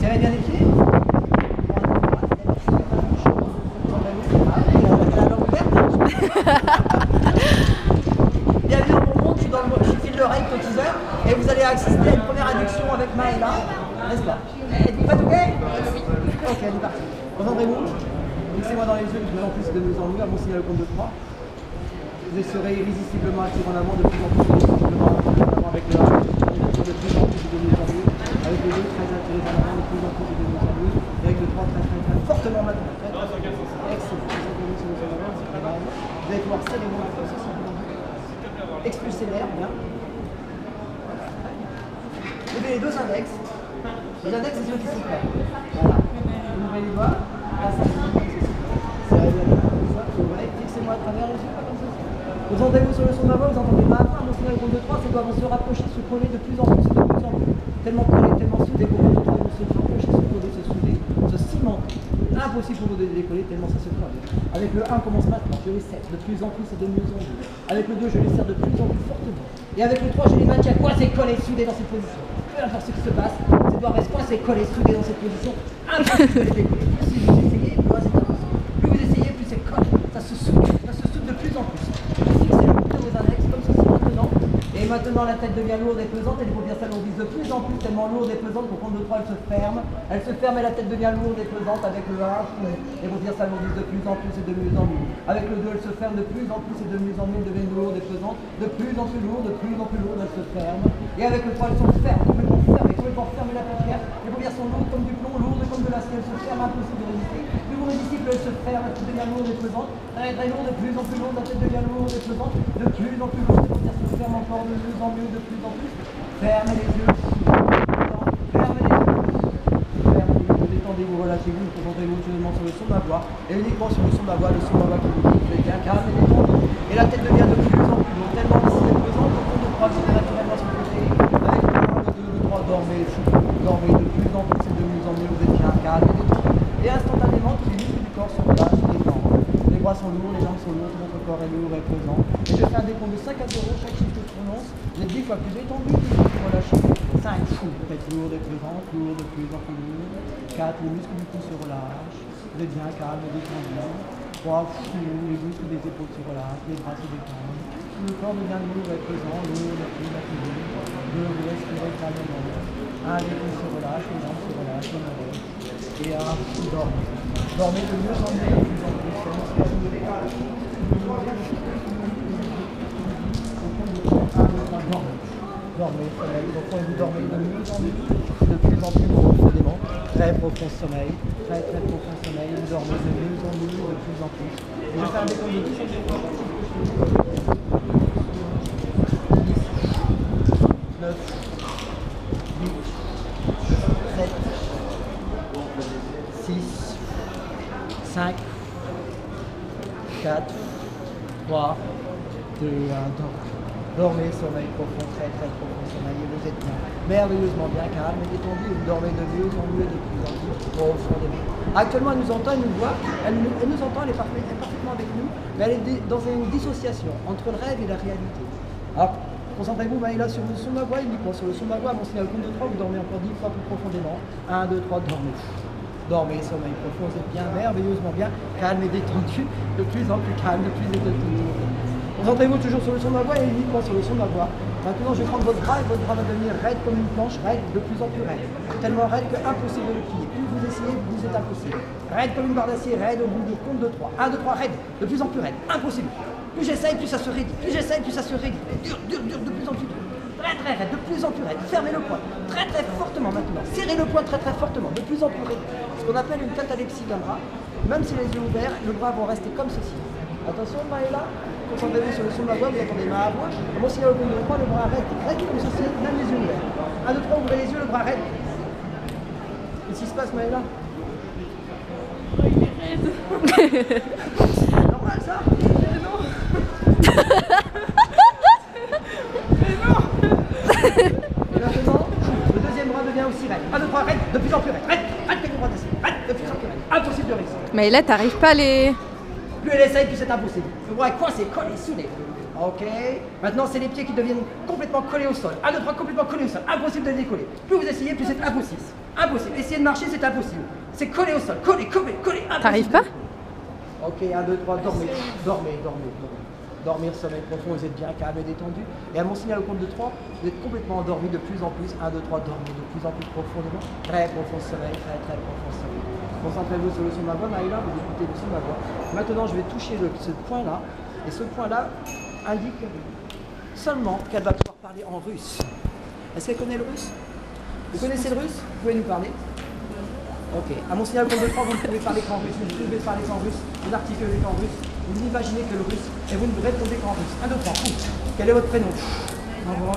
Serrez bien les pieds. Bienvenue dans mon monde, je suis Phil Leray, hypnotiseur, et vous allez assister à une première adduction avec Maëla, n'est-ce pas? Êtes-vous pas OK? Ok, on est parti. Concentrez-vous, fixez-moi dans les yeux de plus en plus de mieux en mieux, à mon signal au compte de 3. Vous serez irrésistiblement attiré en avant, de plus en plus irrésistiblement attiré en avant avec le 1, de plus en plus de mieux en mieux, avec le 2 très attiré en avant, de plus en plus de mieux en mieux, et avec le 3 très fortement maintenant. Excellent. Vous allez pouvoir serrer vos mains. Expulser l'air, bien. Levez les deux index. Les index, c'est ceux qui sont prêts. Voilà. Vous ouvrez les doigts. Là, ça serrez bien comme ça. Ouais. Fixez-moi à travers les yeux, comme ça. Vous entendez-vous sur le son de ma voix, vous entendez ma main, mon signal au compte de 3, c'est quoi? Vont se rapprocher, se coller de plus en plus, de plus en plus. Tellement collés, tellement soudés qu'au compte de 3, ils vont se rapprocher, se coller, se souder, se cimenter. Impossible pour vous de décoller tellement ça se colle. Avec le 1, commence maintenant, je les serre de plus en plus et de mieux en mieux. Avec le 2, je les serre de plus en plus fortement. Et avec le 3, je les maintiens coincés, collés, soudés dans cette position. Peu importe ce qui se passe, ces doigts restent coincés, collés, soudés dans cette position. Impossible de les décoller. Plus vous essayez, plus c'est impossible. Plus vous essayez, plus c'est collé. Ça se soude de plus en plus. Fixez le bout de vos index comme ceci maintenant. Et maintenant, la tête devient lourde et pesante et les paupières s'alourdissent de plus en plus, tellement lourde et pesante qu'au compte de 3, elle se ferme. Elle se ferme et la tête devient lourde et pesante avec le 1. Les paupières s'alourdissent de plus en plus et de mieux en mieux. Avec le 2, elle se ferme de plus en plus et de mieux en mieux, elle devient lourde et pesante. De plus en plus lourde, de plus en plus lourde, elle se ferme. Et avec le 3, elles sont fermes, complètement fermées la paupière. Les paupières sont lourdes comme du plomb, lourdes comme de l'acier. Elles se ferment, impossible de résister. Plus vous résistez, plus elles se ferment, elles deviennent lourdes et pesantes. Très lourde, de plus en plus lourde, la tête devient lourde et pesante. De plus en plus lourde, les paupières se ferment encore de mieux en mieux, de plus en plus. Fermez les yeux. Fermez les yeux. Fermez les yeux. Détendez-vous, relâchez-vous, concentrez-vous seulement sur le son de ma voix. Et uniquement sur le son de ma voix, qui vous dit que vous êtes bien calme et détendu. Et la tête devient de plus en plus lourde, tellement aussi pesante qu'au fond de 3, vous serez naturellement sur le côté. Avec le 1, le 2, le 3, dormez, dormez de plus en plus et de mieux en mieux, vous êtes bien calme et détendu. Et instantanément, tous les muscles du corps sont relâchés, détendus. Les bras sont lourds, les jambes sont lourdes, votre corps est lourd et pesant. Et je fais un décompte de 5 à 0, chaque chiffre que je prononce, vous êtes 10 fois plus détendu, 10 fois plus relâché. 5, tête lourde et pesante, lourde de plus en plus lourde. 4, les muscles du cou se relâchent, vous êtes bien calme et détendu. 3, les muscles des épaules se relâchent, les bras se détendent. Le corps devient lourd et pesant, lourd et plus lourd. 2, vous respirez calmement. 1, les coudes se relâchent, les jambes se relâchent, les oreilles. Et 1, dormez. Dormez de mieux en mieux, de plus en plus. Dormez, sommeil. Donc quand vous dormez de mieux en mieux, de plus en plus profondément. Très profond sommeil, très profond sommeil. Vous dormez de mieux en mieux, de plus en plus. Et je fais un décompte de 10 9, 8, 7, 6, 5, 4, 3, 2, 1, dormez, sommeil profond, très profond sommeil, et vous êtes bien, merveilleusement bien calme et détendu, et vous dormez de mieux en mieux, de plus en plus profondément. Actuellement, elle nous entend, elle nous voit, elle nous entend, elle est parfaitement avec nous, mais elle est dans une dissociation entre le rêve et la réalité. Alors, concentrez-vous, Maëla, sur le son de ma voix, uniquement sur le son de ma voix, mon signal au compte de 3, vous dormez encore 10 fois plus profondément. 1, 2, 3, dormez. Dormez, sommeil profond, vous êtes bien, merveilleusement bien, calme et détendu, de plus en plus calme, de plus en plus. Concentrez-vous toujours sur le son de ma voix et uniquement sur le son de ma voix. Maintenant, je vais prendre votre bras et votre bras va devenir raide comme une planche, raide, de plus en plus raide. Tellement raide que impossible de le plier. Plus vous essayez, plus c'est impossible. Raide comme une barre d'acier, raide au bout du compte de 3. 1, 2, 3, raide, de plus en plus raide, impossible. Plus j'essaye, plus ça se raidit. Plus j'essaye, plus ça se raidit. Dur, de plus en plus dur. Très raide, de plus en plus raide. Fermez le poing, très fortement maintenant. Serrez le poing très fortement, de plus en plus raide. Ce qu'on appelle une catalepsie d'un bras. Même si les yeux ouverts, le bras vont rester comme ceci. Attention, Maëla, concentrez-vous sur le son de ma voix, vous entendez ma voix. Mon signal au compte de 3, le bras raide comme ceci, même les yeux ouverts. 1, 2, 3, ouvrez les yeux, le bras raide. Qu'est-ce qui se passe, Maëla? Il est raide. C'est normal ça? Mais non. Mais non. Et maintenant, le deuxième bras devient aussi raide. 1, 2, 3, raide, de plus en plus raide. Raide comme une bras d'acier. Raide, de plus en plus raide. Impossible de réussir. Mais là, t'arrives pas à les... Plus elle essaye, plus c'est impossible. Le bras est coincé, collé, soudé. Ok. Maintenant, c'est les pieds qui deviennent complètement collés au sol. 1, 2, 3, complètement collés au sol. Impossible de les décoller. Plus vous essayez, plus c'est impossible. impossible. Essayez de marcher, c'est impossible. C'est coller au sol. Coller, impossible. T'arrives pas? Ok, 1, 2, 3, dormez. Dormir, sommeil profond, vous êtes bien calme et détendu. Et à mon signal au compte de 3, vous êtes complètement endormi de plus en plus. 1, 2, 3, dormez de plus en plus profondément. Très profond sommeil, très profond sommeil. Concentrez-vous sur le son de ma voix, Maïla, vous écoutez le son de ma voix. Maintenant, je vais toucher ce point-là. Et ce point-là indique seulement qu'elle va pouvoir parler en russe. Est-ce qu'elle connaît le russe? Vous connaissez le russe? Vous pouvez nous parler? Ok. À mon signal compte de 3, vous ne pouvez parler qu'en russe. Vous ne pouvez parler qu'en russe. Vous n'articulez qu'en russe. Vous n'imaginez que le russe. Et vous ne répondez qu'en russe. 1, 2, 3. Quel est votre prénom?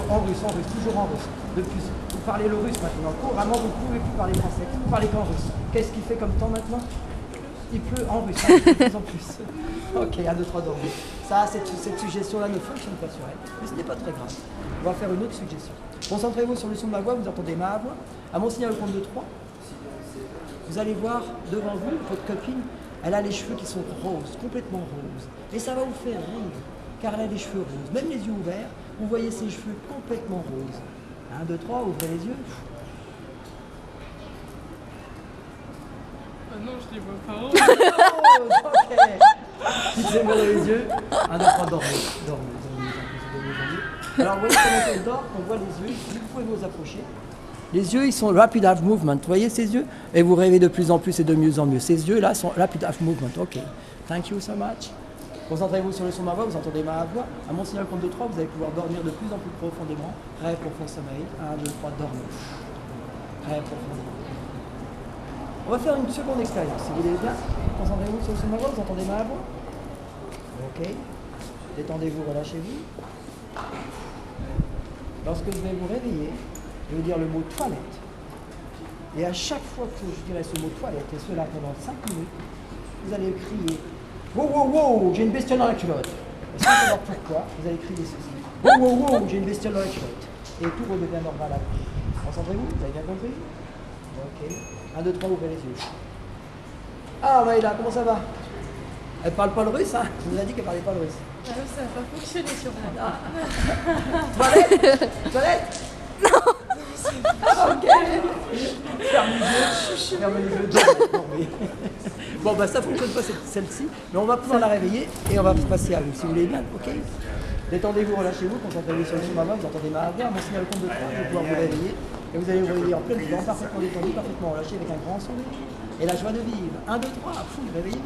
En russe, toujours en russe. De plus, vous parlez le russe maintenant. Couramment, vous ne pouvez plus parler français. Vous parlez qu'en russe. Qu'est-ce qu'il fait comme temps maintenant? Il pleut en russe, de plus en plus. Ok, 1, 2, 3, dormez. Ça, cette suggestion-là ne fonctionne pas sur elle. Mais ce n'est pas très grave. On va faire une autre suggestion. Concentrez-vous sur le son de ma voix, vous entendez ma voix. À mon signal au compte de 3, vous allez voir devant vous, votre copine, elle a les cheveux qui sont roses, complètement roses. Et ça va vous faire rire, car elle a les cheveux roses. Même les yeux ouverts, vous voyez ses cheveux complètement roses. 1, 2, 3, ouvrez les yeux. Ah non, je les vois pas roses. Ok. Fixez-moi dans les yeux. 1, 2, 3, dormez. Alors, vous voyez comment elle dort, on voit les yeux. Vous pouvez vous approcher. Les yeux, ils sont rapid eye movement. Vous voyez ces yeux? Et vous rêvez de plus en plus et de mieux en mieux. Ces yeux-là sont rapid eye movement. Ok. Thank you so much. Concentrez-vous sur le son de ma voix, vous entendez ma voix. À mon signal compte de 3, vous allez pouvoir dormir de plus en plus profondément. Très profond sommeil. 1, 2, 3, dormez. Très profondément. On va faire une seconde expérience, si vous voulez bien. Concentrez-vous sur le son de ma voix, vous entendez ma voix. Ok. Détendez-vous, relâchez-vous. Lorsque je vais vous réveiller, je vais dire le mot toilette. Et à chaque fois que je dirai ce mot toilette, et cela pendant 5 minutes, vous allez crier « Wow, wow, wow, j'ai une bestiole dans la culotte ». Et sans savoir pourquoi, vous allez crier ceci « Wow, wow, wow, j'ai une bestiole dans la culotte ». Et tout redevient normal après. Concentrez-vous, vous avez bien compris? Ok. 1, 2, 3, ouvrez les yeux. Ah, Maïla, comment ça va? Elle parle pas le russe, hein? Je vous ai dit qu'elle parlait pas le russe. Ah, ça n'a pas fonctionné sur moi. Toilette? Non. Ok. Ferme les yeux. Dormez. Bon, bah ça fonctionne pas celle-ci, mais on va pouvoir la réveiller et on va passer à vous, si vous voulez bien, ok? Détendez-vous, relâchez-vous, concentrez-vous sur le son de ma voix, vous entendez ma voix, mon signal compte de 3, je vais pouvoir vous réveiller. Et vous allez vous réveiller en pleine dedans, parfaitement détendu, parfaitement relâché, avec un grand sourire. Et la joie de vivre. 1, 2, 3, fou, réveillez-vous.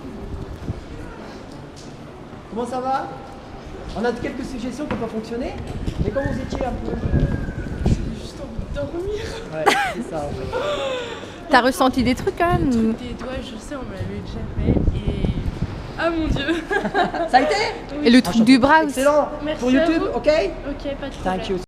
Comment ça va? On a quelques suggestions qui n'ont pas fonctionné, mais quand vous étiez un peu... J'ai juste envie de dormir. Ouais, c'est ça en fait. T'as ressenti des trucs quand même ou... Des doigts, je sais, on me l'avait déjà fait et... Ah mon dieu. Ça a été? Oui. Et le truc du bras aussi. Excellent. Merci Pour YouTube, à vous. ok? Ok, pas de problème. Thank you.